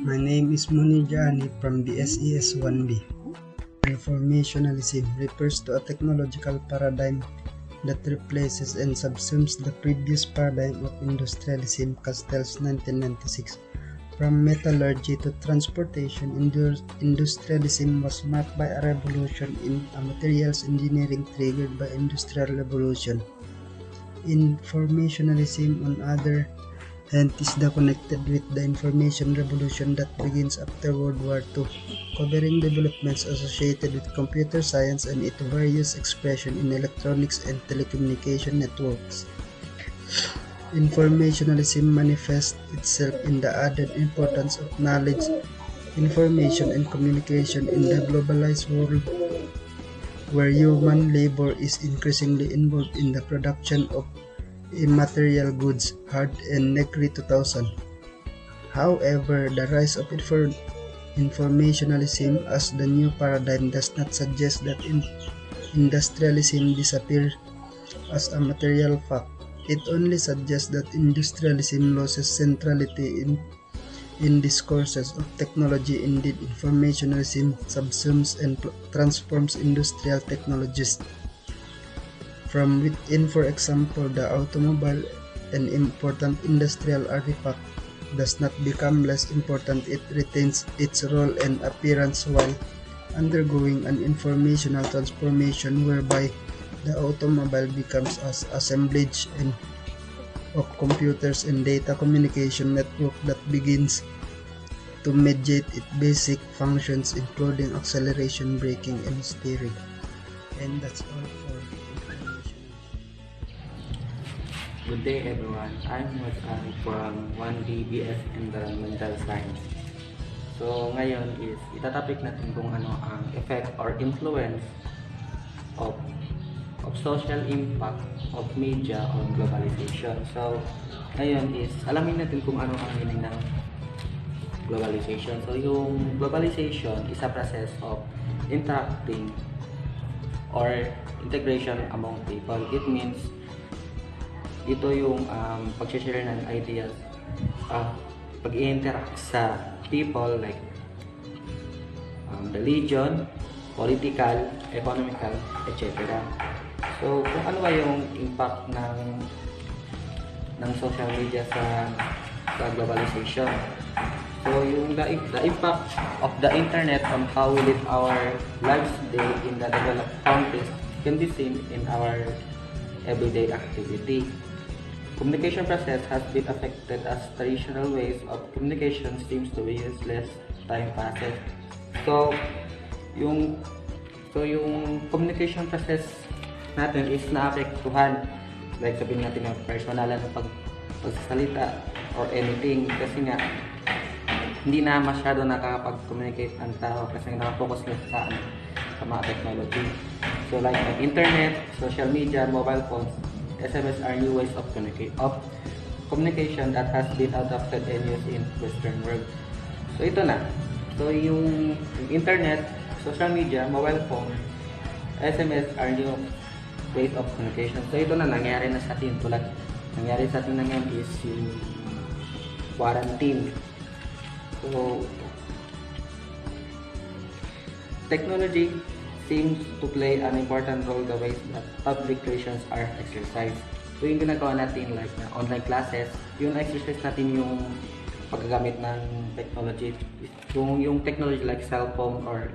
My name is Munijani from the SES 1B. Informationalism refers to a technological paradigm that replaces and subsumes the previous paradigm of industrialism, Castell's 1996. From metallurgy to transportation, industrialism was marked by a revolution in materials engineering triggered by industrial revolution. Informationalism, on other hand, is connected with the information revolution that begins after World War II, covering developments associated with computer science and its various expressions in electronics and telecommunication networks. Informationalism manifests itself in the added importance of knowledge, information, and communication in the globalized world, where human labor is increasingly involved in the production of immaterial goods, Hard and Negri 2000. However, the rise of informationalism as the new paradigm does not suggest that industrialism disappears as a material fact. It only suggests that industrialism loses centrality in discourses of technology. Indeed, informationalism subsumes and transforms industrial technologies from within. For example, the automobile, an important industrial artifact, does not become less important. It retains its role and appearance while undergoing an informational transformation whereby the automobile becomes an assemblage of computers and data communication network that begins to mediate its basic functions, including acceleration, braking, and steering. And that's all for information. Good day everyone, I'm Masari from 1D BS Environmental Science. So ngayon is itatopic natin kung ano ang effect or influence of social impact of media on globalization. So ngayon is alamin natin kung ano ang meaning ng globalization. So yung globalization is a process of interacting or integration among people. It means ito yung pag-share ng ideas, pag-interact sa people like religion, political, economical, etc. So kung ano ba yung impact ng social media sa globalization. So yung the impact of the internet on how we live our lives today in the developed countries can be seen in our everyday activity. Communication process has been affected as traditional ways of communication seems to be useless, time passes. So yung communication process natin is naapektuhan, like sabihin natin ng personalan ng pagsasalita or anything, kasi nga hindi na masyado nakakapag-communicate ang tao kasi nakafocus na sa mga technology. So like internet, social media, mobile phones, SMS are new ways of communication that has been adopted and used in Western world. So ito na. So yung internet, social media, mobile phone, SMS are new ways of communication. So ito na nangyari na sa atin. Tulad nangyari sa atin na ngayon is yung quarantine. So technology seems to play an important role the ways that public relations are exercised. So yung ginagawa natin like na online classes, yung exercise natin yung paggagamit ng technology. Yung technology like cellphone or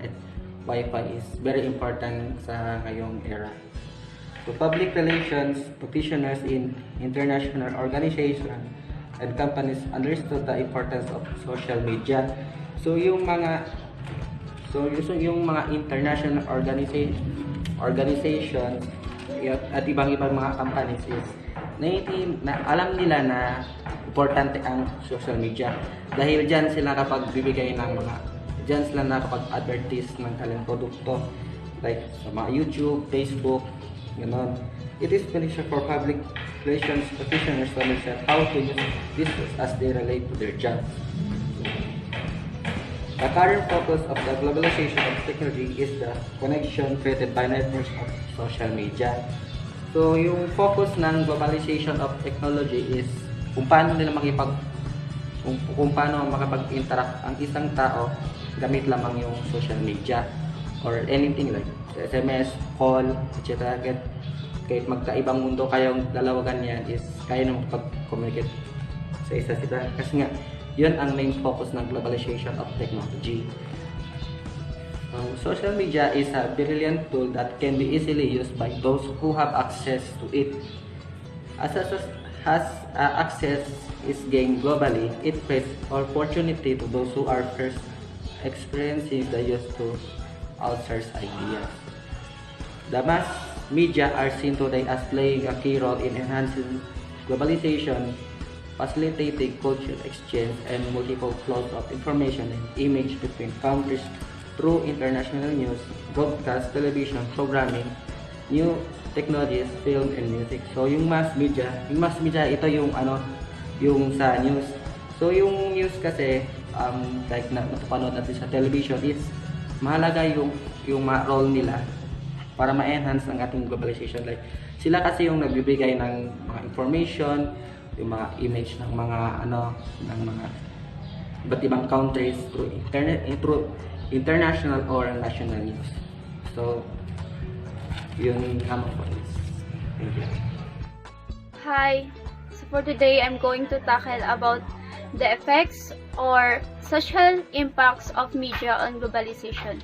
Wi-Fi is very important sa ngayong era. So public relations practitioners in international organizations and companies understood the importance of social media. So yung mga international organizations at ibang mga companies is alam nila na importante ang social media dahil diyan sila nakapagbibigay ng diyan sila nakapag-advertise ng kanilang produkto like sa mga YouTube, Facebook, ganon. It is beneficial for public relations practitioners to understand how to use this as they relate to their jobs. The current focus of the globalization of technology is the connection created by networks of social media. So, yung focus ng globalization of technology is kung paano nila kung paano makapag-interact ang isang tao gamit lamang yung social media or anything like SMS, call, etc. Kahit magkaibang mundo kayong dalawa ganyan is kaya na makapag-communicate sa isa sila kasi nga yun ang main focus ng globalization of technology. Social media is a brilliant tool that can be easily used by those who have access to it. As access is gained globally, it creates opportunity to those who are first experiencing the use to outsource ideas. The mass media are seen today as playing a key role in enhancing globalization, facilitating cultural exchange and multiple flows of information and image between countries through international news, broadcast, television, programming, new technologies, film, and music. So, yung mass media ito yung yung sa news. So, yung news kasi, like napapanood natin sa television is mahalaga yung role nila para ma-enhance ang ating globalization. Like, sila kasi yung nagbibigay ng mga information, yung mga image ng mga ng mga iba't ibang countries through internet, through international or national news. So, yun lamang po is. Thank you. Hi. So for today, I'm going to tackle about the effects or social impacts of media on globalization.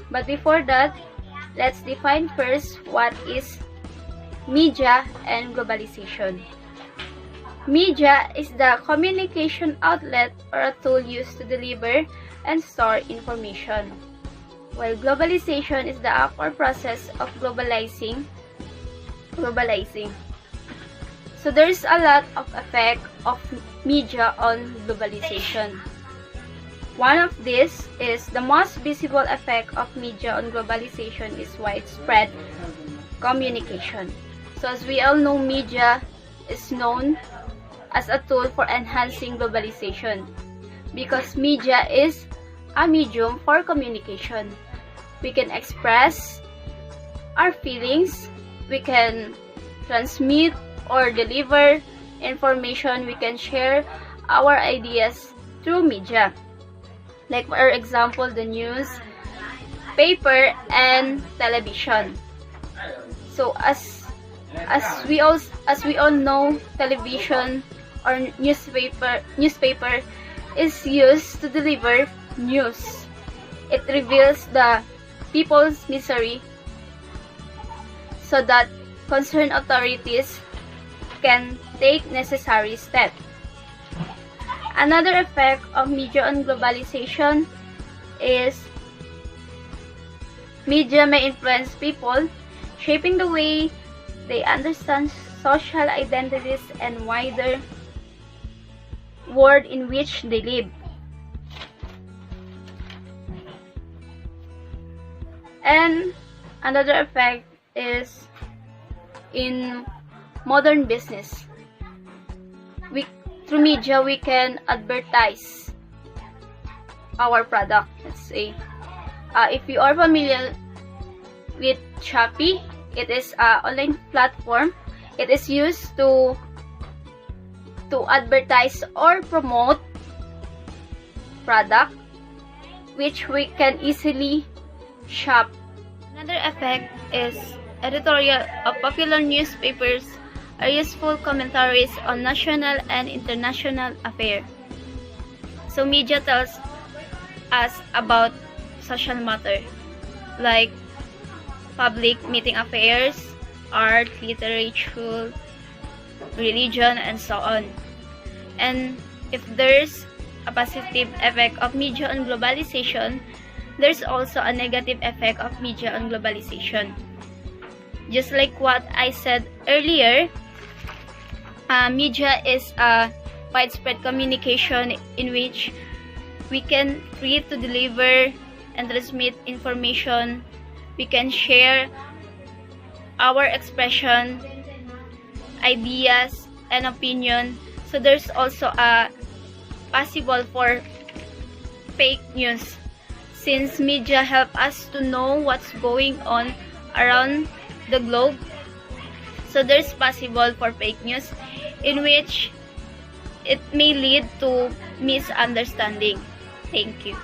But before that, let's define first what is media and globalization. Media is the communication outlet or a tool used to deliver and store information, while globalization is the act or process of globalizing. So there's a lot of effect of media on globalization. One of these is the most visible effect of media on globalization is widespread communication. So as we all know, media is known as a tool for enhancing globalization because media is a medium for communication. We can express our feelings, we can transmit or deliver information, we can share our ideas through media. Like for example, the news, paper, and television. So as we all know, television or newspaper is used to deliver news. It reveals the people's misery so that concerned authorities can take necessary steps. Another effect of media on globalization is media may influence people, shaping the way they understand social identities and wider world in which they live. And another effect is in modern business. Through media, we can advertise our product. Let's say, if you are familiar with Shopee, it is an online platform. It is used to advertise or promote product which we can easily shop. Another effect is editorial of popular newspapers are useful commentaries on national and international affairs. So media tells us about social matter like public meeting affairs, art, literature, religion, and so on. And if there's a positive effect of media on globalization, there's also a negative effect of media on globalization. Just like what I said earlier, media is a widespread communication in which we can create to deliver and transmit information. We can share our expression, ideas, and opinion. So there's also a possible for fake news, since media help us to know what's going on around the globe. So there's possible for fake news in which it may lead to misunderstanding. Thank you.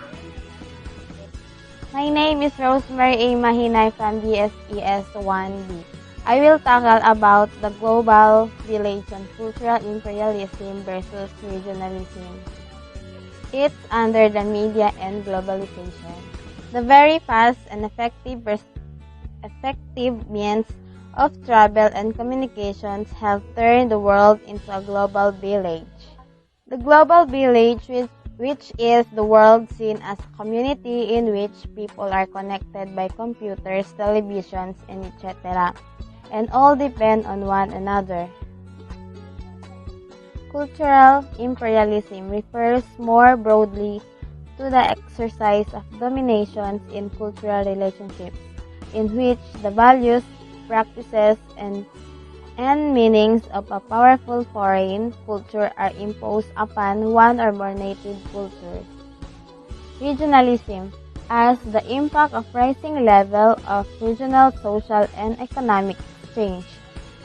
My name is Rosemary A. Mahinay from BSES 1B. I will tackle about the global village on cultural imperialism versus regionalism. It's under the media and globalization. The very fast and effective means of travel and communications have turned the world into a global village. The global village, which is the world seen as a community in which people are connected by computers, televisions, and etc., and all depend on one another. Cultural imperialism refers more broadly to the exercise of dominations in cultural relationships, in which the values, practices, and meanings of a powerful foreign culture are imposed upon one or more native cultures. Regionalism, as the impact of rising level of regional social and economic exchange,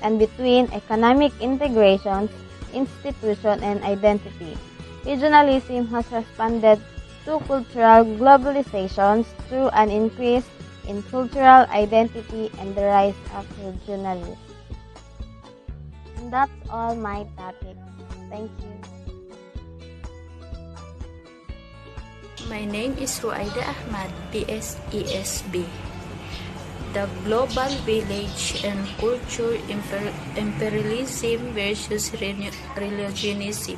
and between economic integrations, institution, and identity. Regionalism has responded to cultural globalizations through an increase in cultural identity and the rise of regionalism. And that's all my topics. Thank you. My name is Ruaida Ahmad, PSESB. The Global Village and Culture Imperialism versus Religionism.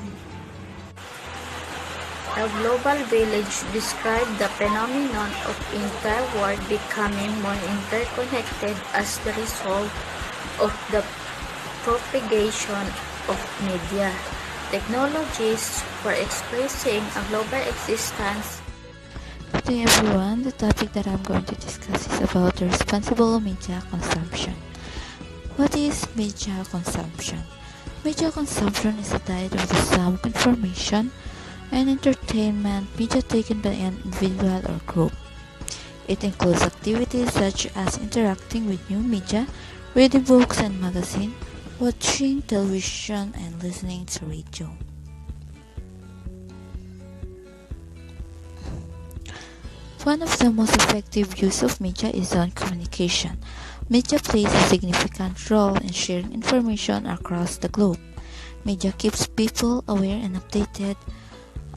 The Global Village describes the phenomenon of entire world becoming more interconnected as the result of the propagation of media technologies for expressing a global existence. Good day everyone, the topic that I'm going to discuss is about the responsible media consumption. What is media consumption? Media consumption is a diet of the sum of information and entertainment media taken by an individual or group. It includes activities such as interacting with new media, reading books and magazines, watching television, and listening to radio. One of the most effective use of media is on communication. Media plays a significant role in sharing information across the globe. Media keeps people aware and updated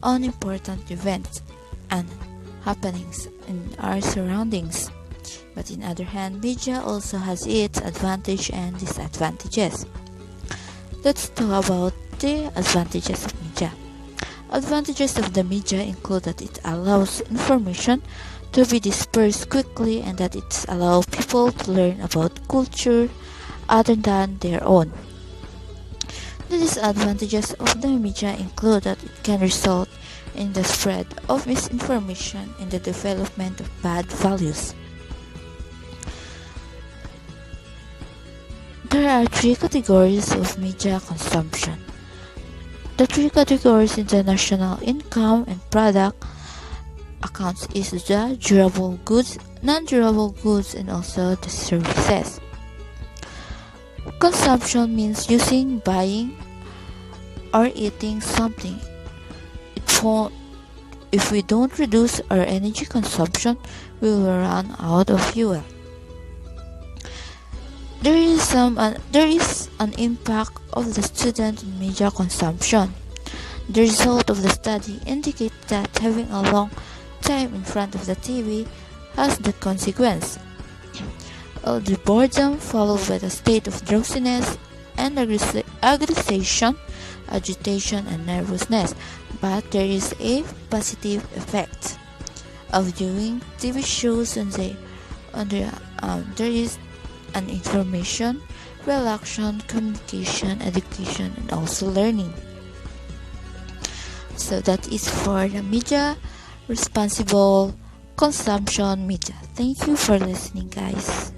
on important events and happenings in our surroundings. But on the other hand, media also has its advantages and disadvantages. Let's talk about the advantages of media. Advantages of the media include that it allows information to be dispersed quickly and that it allows people to learn about culture other than their own. The disadvantages of the media include that it can result in the spread of misinformation and the development of bad values. There are three categories of media consumption. The three categories in the national income and product accounts is the durable goods, non-durable goods, and also the services. Consumption means using, buying, or eating something. If we don't reduce our energy consumption, we will run out of fuel. There is an impact of the student in media consumption. The result of the study indicates that having a long time in front of the TV has the consequence of the boredom followed by the state of drowsiness and aggravation, agitation, and nervousness. But there is a positive effect of viewing TV shows there is an information, relaxation, communication, education, and also learning. So that is for the media responsible consumption media. Thank you for listening, guys.